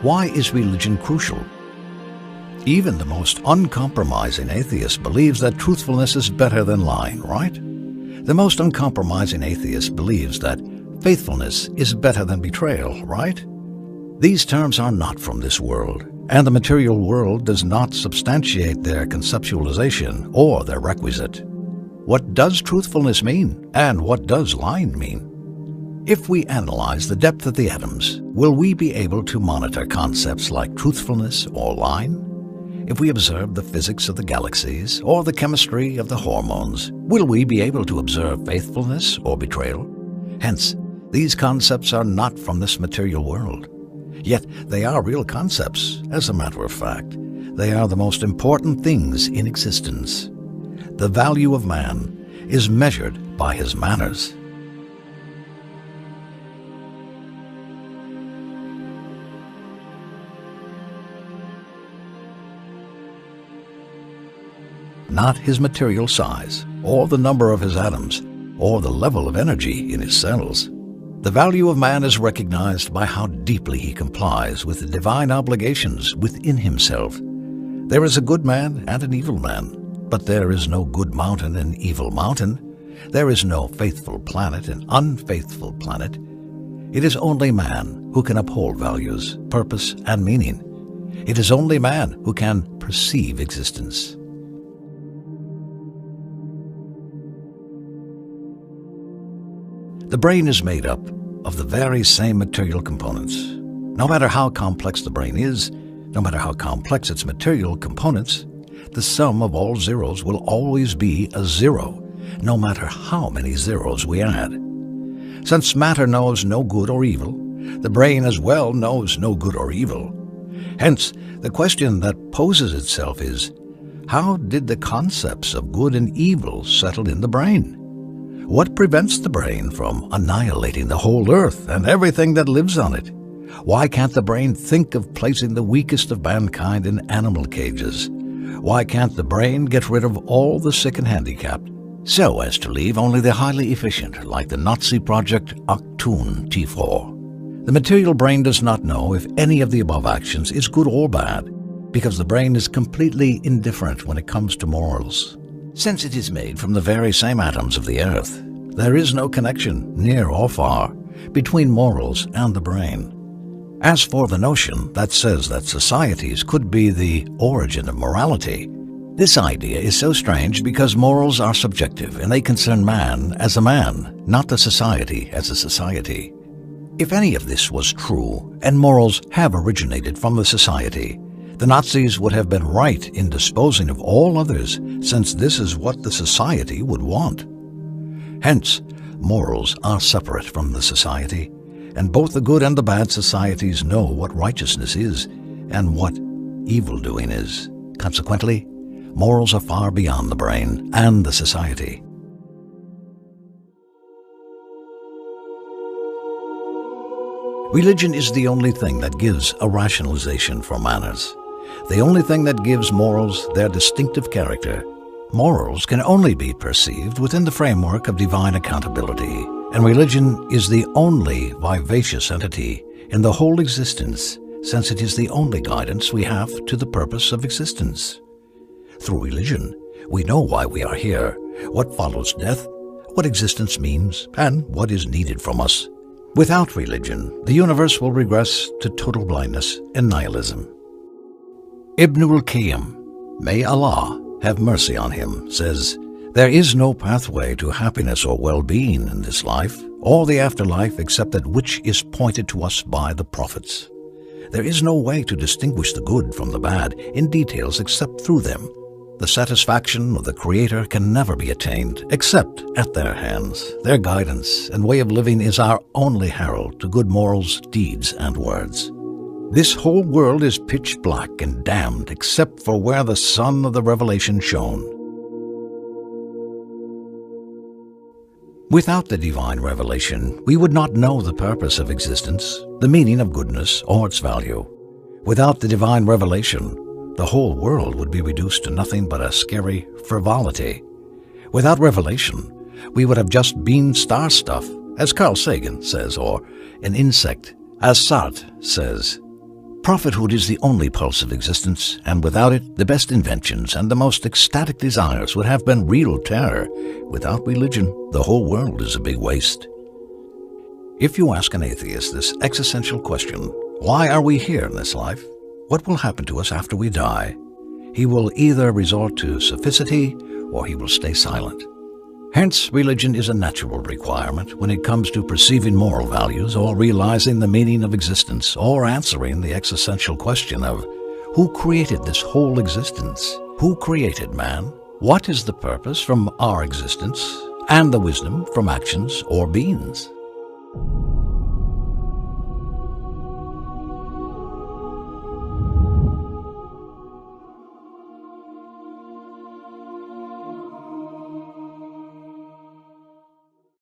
Why is religion crucial? Even the most uncompromising atheist believes that truthfulness is better than lying, right? The most uncompromising atheist believes that faithfulness is better than betrayal, right? These terms are not from this world, and the material world does not substantiate their conceptualization or their requisite. What does truthfulness mean, and what does lying mean? If we analyze the depth of the atoms, will we be able to monitor concepts like truthfulness or lying? If we observe the physics of the galaxies or the chemistry of the hormones, will we be able to observe faithfulness or betrayal? Hence, these concepts are not from this material world. Yet they are real concepts, as a matter of fact. They are the most important things in existence. The value of man is measured by his manners. Not his material size, or the number of his atoms, or the level of energy in his cells. The value of man is recognized by how deeply he complies with the divine obligations within himself. There is a good man and an evil man, but there is no good mountain and evil mountain. There is no faithful planet and unfaithful planet. It is only man who can uphold values, purpose, and meaning. It is only man who can perceive existence. The brain is made up of the very same material components. No matter how complex the brain is, no matter how complex its material components, the sum of all zeros will always be a zero, no matter how many zeros we add. Since matter knows no good or evil, the brain as well knows no good or evil. Hence, the question that poses itself is, how did the concepts of good and evil settle in the brain? What prevents the brain from annihilating the whole earth and everything that lives on it? Why can't the brain think of placing the weakest of mankind in animal cages? Why can't the brain get rid of all the sick and handicapped, so as to leave only the highly efficient, like the Nazi project Achtung T4? The material brain does not know if any of the above actions is good or bad, because the brain is completely indifferent when it comes to morals. Since it is made from the very same atoms of the earth, there is no connection, near or far, between morals and the brain. As for the notion that says that societies could be the origin of morality, this idea is so strange because morals are subjective and they concern man as a man, not the society as a society. If any of this was true, and morals have originated from the society, the Nazis would have been right in disposing of all others, since this is what the society would want. Hence, morals are separate from the society, and both the good and the bad societies know what righteousness is and what evildoing is. Consequently, morals are far beyond the brain and the society. Religion is the only thing that gives a rationalization for manners, the only thing that gives morals their distinctive character. Morals can only be perceived within the framework of divine accountability, and religion is the only vivacious entity in the whole existence, since it is the only guidance we have to the purpose of existence. Through religion, we know why we are here, what follows death, what existence means, and what is needed from us. Without religion, the universe will regress to total blindness and nihilism. Ibn al-Qayyim, may Allah have mercy on him, says, "There is no pathway to happiness or well-being in this life or the afterlife except that which is pointed to us by the prophets. There is no way to distinguish the good from the bad in details except through them. The satisfaction of the Creator can never be attained except at their hands. Their guidance and way of living is our only herald to good morals, deeds, and words. This whole world is pitch black and damned except for where the sun of the revelation shone." Without the divine revelation, we would not know the purpose of existence, the meaning of goodness, or its value. Without the divine revelation, the whole world would be reduced to nothing but a scary frivolity. Without revelation, we would have just been star stuff, as Carl Sagan says, or an insect, as Sartre says. Prophethood is the only pulse of existence, and without it, the best inventions and the most ecstatic desires would have been real terror. Without religion, the whole world is a big waste. If you ask an atheist this existential question, why are we here in this life? What will happen to us after we die? He will either resort to sophicity or he will stay silent. Hence, religion is a natural requirement when it comes to perceiving moral values or realizing the meaning of existence or answering the existential question of who created this whole existence? Who created man? What is the purpose from our existence and the wisdom from actions or beings?